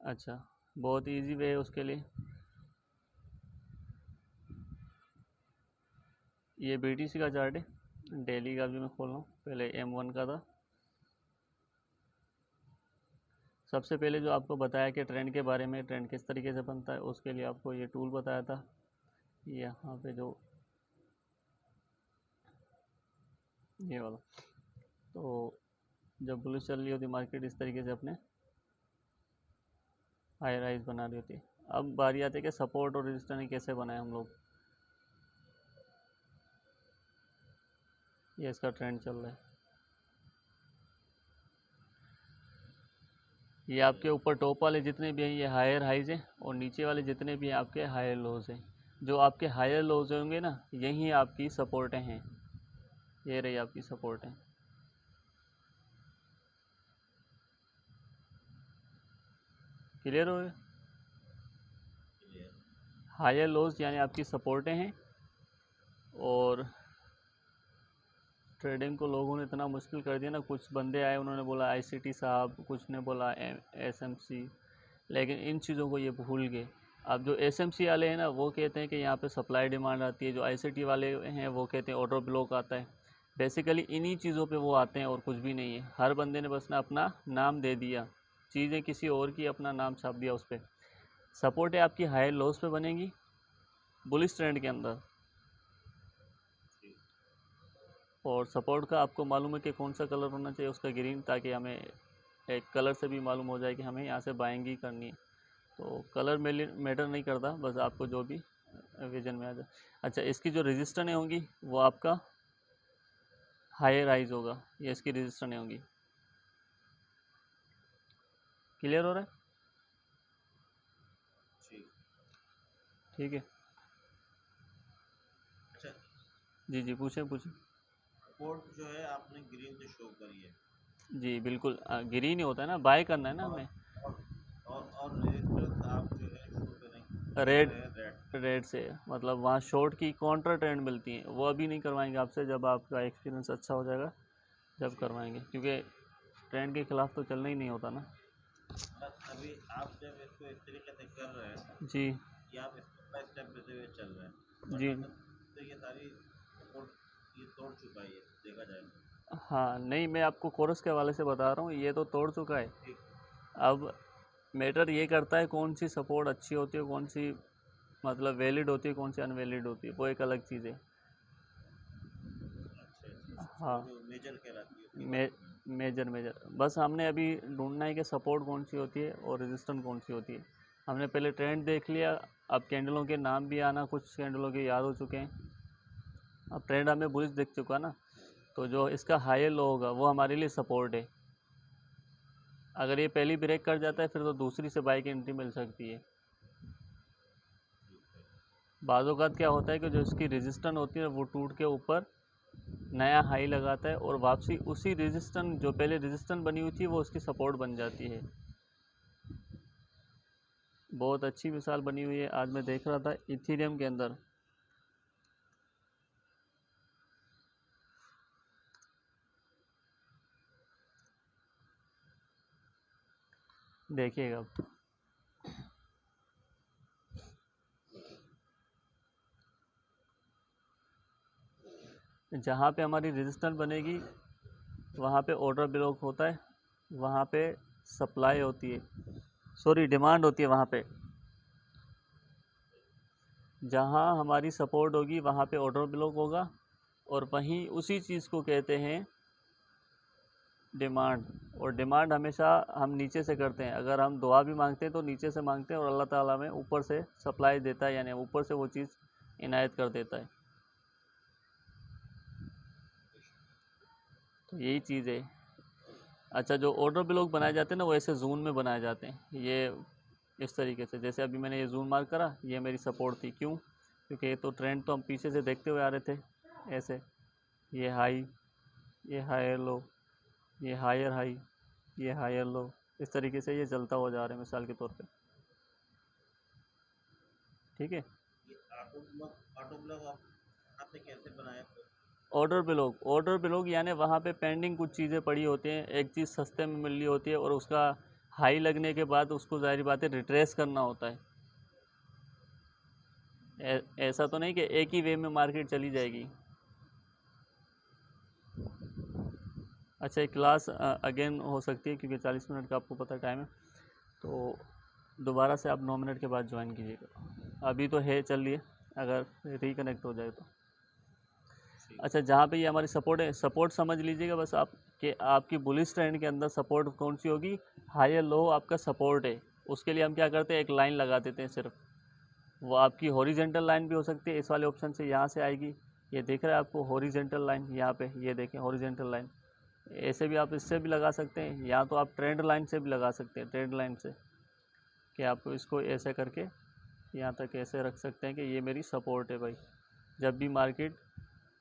अच्छा, बहुत easy way है उसके लिए। ये BTC का चार्ट है, डेली का भी मैं खोल रहा हूँ, पहले M1 का था। सबसे पहले जो आपको बताया कि ट्रेंड के बारे में, ट्रेंड किस तरीके से बनता है, उसके लिए आपको ये टूल बताया था। यहाँ पे जो ये वाला, तो जब बुलिश चल रही होती मार्केट, इस तरीके से अपने हाई राइज बना रही होती है। अब बारी आती है कि सपोर्ट और रेजिस्टेंस कैसे बनाए हम लोग। ये इसका ट्रेंड चल रहा है, ये आपके ऊपर टॉप वाले जितने भी हैं ये हायर हाइज हैं, और नीचे वाले जितने भी हैं आपके हायर लोज हैं। जो आपके हायर लोज होंगे ना, यही आपकी सपोर्टें हैं, ये रही आपकी सपोर्टें। क्लियर हो गया? हायर लोज यानी आपकी सपोर्टें हैं। और ट्रेडिंग को लोगों ने इतना मुश्किल कर दिया ना, कुछ बंदे आए उन्होंने बोला ICT साहब, कुछ ने बोला SMC, लेकिन इन चीज़ों को ये भूल गए। अब जो SMC वाले हैं ना, वो कहते हैं कि यहाँ पे सप्लाई डिमांड आती है, जो ICT वाले हैं वो कहते हैं ऑर्डर ब्लॉक आता है। बेसिकली इन्हीं चीज़ों पे वो आते हैं और कुछ भी नहीं है। हर बंदे ने बस ना अपना नाम दे दिया, चीज़ें किसी और की, अपना नाम छाप दिया उस पर। सपोर्ट है आपकी हाई लॉस पे बनेगी बुलिश ट्रेंड के अंदर, और सपोर्ट का आपको मालूम है कि कौन सा कलर होना चाहिए, उसका ग्रीन, ताकि हमें एक कलर से भी मालूम हो जाए कि हमें यहाँ से बाइंग ही करनी है। तो कलर मैटर नहीं करता, बस आपको जो भी विजन में आ जाए। अच्छा, इसकी जो रेजिस्टेंस होंगी वो आपका हायर राइज होगा, ये इसकी रेजिस्टेंस होंगी। क्लियर हो रहा है? ठीक है। अच्छा, जी जी, पूछें पूछें। सपोर्ट जो है आपने ग्रीन से शो करी है, जी बिल्कुल, ग्रीन ही होता है ना, बाय करना है ना और हमें। रेजिस्टेंस आप जो है शो कर रेड, रहे हैं रेड। रेड से मतलब वहाँ शॉर्ट की काउंटर ट्रेंड मिलती है, वो अभी नहीं करवाएंगे आपसे, जब आपका एक्सपीरियंस अच्छा हो जाएगा जब जी, करवाएंगे, क्योंकि ट्रेंड के खिलाफ तो चलना ही नहीं होता ना। बस अभी आप जब इसको इस तरीके से कर रहे हैं जी कि आप स्टेप बाय स्टेप लेते हुए चल रहे हैं, जी। वरना तो ये सारी सपोर्ट ये तोड़ चुका है, ये देखा जाए तो। हाँ नहीं, मैं आपको कोरस के हवाले से बता रहा हूँ, ये तो तोड़ चुका है। ठीक। अब मैटर ये करता है कौन सी सपोर्ट अच्छी होती है, कौन सी मतलब वैलिड होती है, कौन सी अनवैलिड होती है, वो एक अलग चीज़ है। अच्छा अच्छा अच्छा, वो हाँ, जो मेजर कहलाती है उसकी मे बात कर रहे हैं। मेजर मेजर बस हमने अभी ढूंढना है कि सपोर्ट कौन सी होती है और रेजिस्टेंस कौन सी होती है। हमने पहले ट्रेंड देख लिया, अब कैंडलों के नाम भी आना कुछ कैंडलों के याद हो चुके हैं। अब ट्रेंड हमें बुलिश दिख चुका ना, तो जो इसका हायर लो होगा वो हमारे लिए सपोर्ट है। अगर ये पहली ब्रेक कर जाता है फिर तो दूसरी से बाई की एंट्री मिल सकती है। ठीक है। बाज़ औक़ात क्या होता है कि जो इसकी रेजिस्टेंस होती है वो टूट के ऊपर नया हाई लगाता है, और वापसी उसी रेजिस्टेंस, जो पहले रेजिस्टेंस बनी हुई थी, वो उसकी सपोर्ट बन जाती है। बहुत अच्छी मिसाल बनी हुई है, आज मैं देख रहा था इथीरियम के अंदर। देखिएगा अब, जहाँ पे हमारी रेजिस्टेंस बनेगी वहाँ पे ऑर्डर ब्लॉक होता है, वहाँ पे सप्लाई होती है, सॉरी डिमांड होती है वहाँ पे। जहाँ हमारी सपोर्ट होगी वहाँ पे ऑर्डर ब्लॉक होगा, और वहीं उसी चीज़ को कहते हैं डिमांड। और डिमांड हमेशा हम नीचे से करते हैं, अगर हम दुआ भी मांगते हैं तो नीचे से मांगते हैं, और अल्लाह ताला हमें ऊपर से सप्लाई देता है, यानी ऊपर से वो चीज़ इनायत कर देता है। तो यही चीज़ है। अच्छा, जो ऑर्डर ब्लॉक बनाए जाते हैं ना, वो ऐसे जोन में बनाए जाते हैं, ये इस तरीके से, जैसे अभी मैंने ये जोन मार्क करा, ये मेरी सपोर्ट थी, क्यों? क्योंकि ये तो ट्रेंड तो हम पीछे से देखते हुए आ रहे थे ऐसे, ये हाई, ये हायर लो, ये हायर हाई, ये हायर लो, इस तरीके से ये चलता हुआ जा रहा है मिसाल के तौर पे। ठीक है। ये ऑटो ब्लॉक आपने कैसे बनाया फिर? ऑर्डर ब्लॉक यानी वहाँ पे पेंडिंग कुछ चीज़ें पड़ी होती हैं, एक चीज़ सस्ते में मिल रही होती है और उसका हाई लगने के बाद उसको ज़ाहिर बात है रिट्रेस करना होता है। ऐसा तो नहीं कि एक ही वे में मार्केट चली जाएगी। अच्छा, एक क्लास अगेन हो सकती है क्योंकि 40 मिनट का आपको पता टाइम है, तो दोबारा से आप 9 मिनट के बाद ज्वाइन कीजिएगा। अभी तो है चल रही है, अगर रिकनेक्ट हो जाए तो। अच्छा, जहाँ पे ये हमारी सपोर्ट है, सपोर्ट समझ लीजिएगा बस आप कि आपकी बुलिश ट्रेंड के अंदर सपोर्ट कौन सी होगी, हायर लो आपका सपोर्ट है। उसके लिए हम क्या करते हैं, एक लाइन लगा देते हैं सिर्फ। वो आपकी हॉरिजेंटल लाइन भी हो सकती है, इस वाले ऑप्शन से यहाँ से आएगी। ये दिख रहा है आपको हॉरिजेंटल लाइन, यहाँ पे ये देखें हॉरिजेंटल लाइन। ऐसे भी आप इससे भी लगा सकते हैं, या तो आप ट्रेंड लाइन से भी लगा सकते हैं, ट्रेंड लाइन से कि आप इसको ऐसे करके यहाँ तक ऐसे रख सकते हैं कि ये मेरी सपोर्ट है भाई। जब भी मार्केट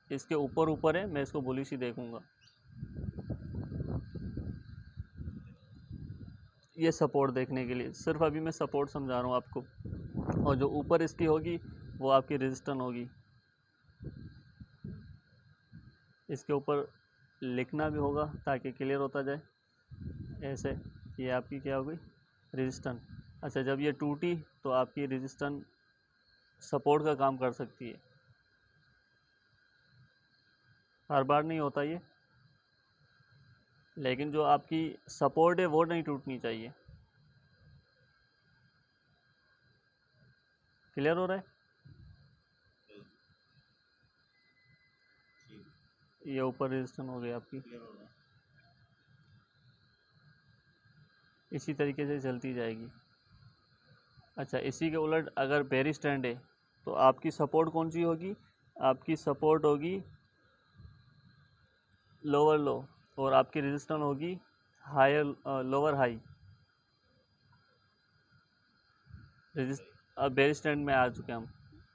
इसके ऊपर ऊपर है मैं इसको बुलिश ही देखूंगा। ये सपोर्ट देखने के लिए सिर्फ अभी मैं सपोर्ट समझा रहा हूँ आपको, और जो ऊपर इसकी होगी वो आपकी रेजिस्टेंस होगी। इसके ऊपर लिखना भी होगा ताकि क्लियर होता जाए। ऐसे ये आपकी क्या होगी, रेजिस्टेंस। अच्छा, जब ये टूटी तो आपकी रेजिस्टेंस सपोर्ट का काम कर सकती है। हर बार नहीं होता ये, लेकिन जो आपकी सपोर्ट है वो नहीं टूटनी चाहिए। क्लियर हो रहा है? ये ऊपर रेजिस्टेंस हो गई आपकी। इसी तरीके से चलती जाएगी। अच्छा, इसी के उलट अगर बेरिश ट्रेंड है तो आपकी सपोर्ट कौन सी होगी, आपकी सपोर्ट होगी लोअर लो, और आपकी रेजिस्टेंस होगी हायर लोअर हाई। अब बेरिश ट्रेंड में आ चुके हम,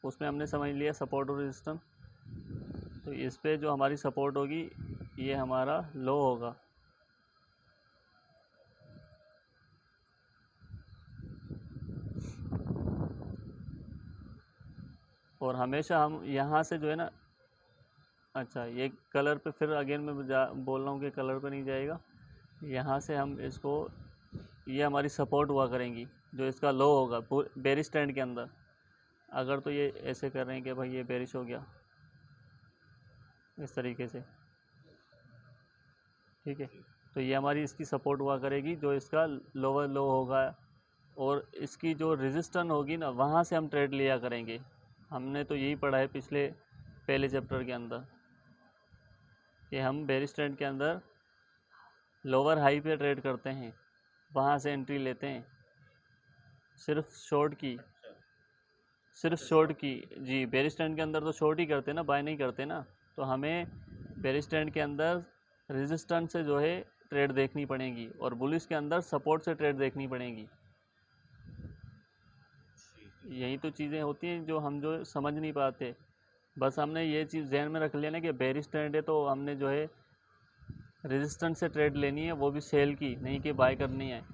उसमें हमने समझ लिया सपोर्ट और रेजिस्टेंस। तो इस पे जो हमारी सपोर्ट होगी ये हमारा लो होगा। और हमेशा हम यहाँ से जो है ना, अच्छा ये कलर पे फिर अगेन मैं बोल रहा हूँ कि कलर पे नहीं जाएगा। यहाँ से हम इसको, ये हमारी सपोर्ट हुआ करेंगी, जो इसका लो होगा बेरिश ट्रेंड के अंदर। अगर तो ये ऐसे कर रहे हैं कि भाई ये बेरिश हो गया इस तरीके से, ठीक है, तो ये हमारी इसकी सपोर्ट हुआ करेगी जो इसका लोअर लो होगा। और इसकी जो रेजिस्टेंस होगी ना, वहाँ से हम ट्रेड लिया करेंगे। हमने तो यही पढ़ा है पिछले पहले चैप्टर के अंदर कि हम बेरिश ट्रेंड के अंदर लोअर हाई पे ट्रेड करते हैं, वहाँ से एंट्री लेते हैं सिर्फ शॉर्ट की, सिर्फ शॉर्ट की। जी, बेरिश ट्रेंड के अंदर तो शॉर्ट ही करते हैं ना, बाय नहीं करते ना। तो हमें बेरिश ट्रेंड के अंदर रेजिस्टेंस से जो है ट्रेड देखनी पड़ेगी, और बुलिश के अंदर सपोर्ट से ट्रेड देखनी पड़ेगी। यही तो चीज़ें होती हैं जो हम जो समझ नहीं पाते। बस हमने ये चीज़ ध्यान में रख लिया ना कि बेरिश ट्रेंड है तो हमने जो है रेजिस्टेंस से ट्रेड लेनी है, वो भी सेल की, नहीं कि बाय करनी है।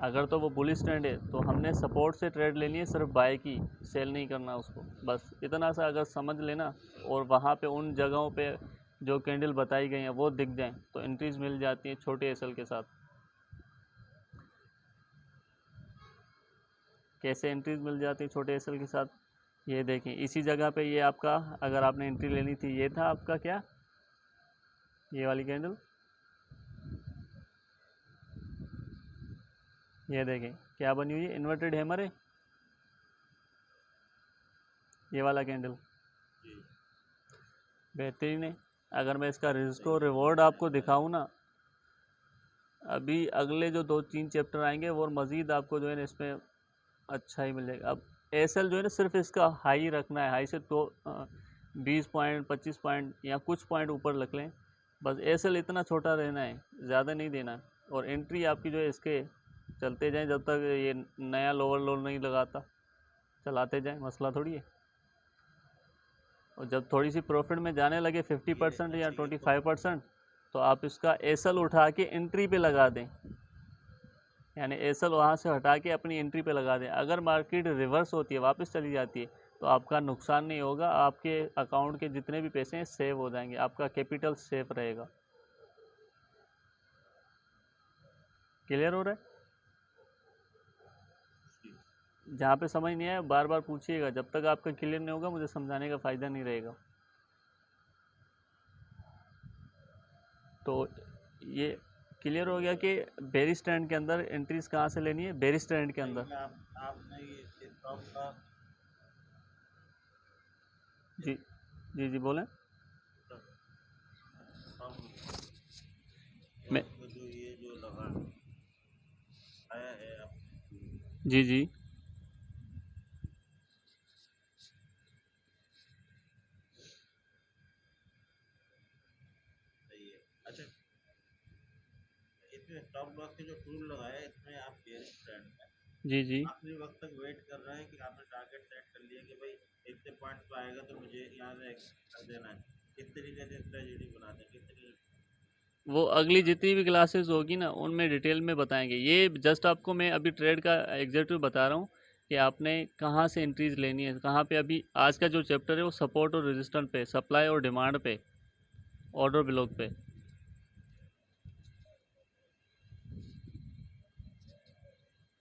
अगर तो वो बुलिश ट्रेंड है तो हमने सपोर्ट से ट्रेड लेनी है, सिर्फ बाय की, सेल नहीं करना उसको। बस इतना सा अगर समझ लेना, और वहाँ पे उन जगहों पे जो कैंडल बताई गई हैं वो दिख जाएं तो एंट्रीज मिल जाती हैं छोटे एसएल के साथ। कैसे एंट्रीज मिल जाती है छोटे एसएल के साथ, ये देखें इसी जगह पे ये आपका, अगर आपने एंट्री लेनी थी, ये था आपका क्या, ये वाली कैंडल, ये देखें क्या बनी हुई है, इन्वर्टेड हैमर है ये वाला कैंडल, बेहतरीन है। अगर मैं इसका रिस्क और रिवॉर्ड आपको दिखाऊं ना, अभी अगले जो 2-3 चैप्टर आएंगे वो मज़ीद आपको जो है ना इसमें अच्छा ही मिल जाएगा। अब एसएल जो है ना सिर्फ इसका हाई रखना है, हाई से तो 20 पॉइंट 25 पॉइंट या कुछ पॉइंट ऊपर रख लें, बस एसएल इतना छोटा रहना है, ज़्यादा नहीं देना। और एंट्री आपकी जो है इसके चलते जाएं जब तक ये नया लोअर लो नहीं लगाता, चलाते जाएं, मसला थोड़ी है। और जब थोड़ी सी प्रॉफिट में जाने लगे 50% या 25%, तो आप इसका एसएल उठा के एंट्री पे लगा दें, यानी एसएल वहाँ से हटा के अपनी एंट्री पे लगा दें। अगर मार्केट रिवर्स होती है, वापस चली जाती है, तो आपका नुकसान नहीं होगा, आपके अकाउंट के जितने भी पैसे हैं सेव हो जाएंगे, आपका कैपिटल सेफ रहेगा। क्लियर हो रहा है? जहाँ पे समझ नहीं आया बार बार पूछिएगा, जब तक आपका क्लियर नहीं होगा मुझे समझाने का फ़ायदा नहीं रहेगा। तो ये क्लियर हो गया कि बेरी स्टैंड के अंदर एंट्रीज कहाँ से लेनी है, बेरी स्टैंड के नहीं, अंदर। मैं आपने ये स्टॉक का जी जी जी बोलें। स्टॉक मैं में जो ये जो लगा आया है आप जी जी सही है। अच्छा, इसमें स्टॉप लॉस के जो टूल लगाया है इसमें आप बेयर स्टैंड में जी जी आखिरी वक्त तक वेट कर रहे हैं कि आपने टारगेट सेट कर लिया कि भाई इतने पॉइंट्स पे आएगा तो मुझे यहाँ से exit कर देना है। किस तरीके से स्ट्रेटजी बनाते हैं, किस तरीके वो अगली जितनी भी क्लासेस होगी ना उनमें डिटेल में बताएंगे। ये जस्ट आपको मैं अभी ट्रेड का एग्जैक्टिव बता रहा हूँ कि आपने कहाँ से एंट्रीज लेनी है, कहाँ पे। अभी आज का जो चैप्टर है वो सपोर्ट और रेजिस्टेंस पे, सप्लाई और डिमांड पे, ऑर्डर ब्लॉक पे।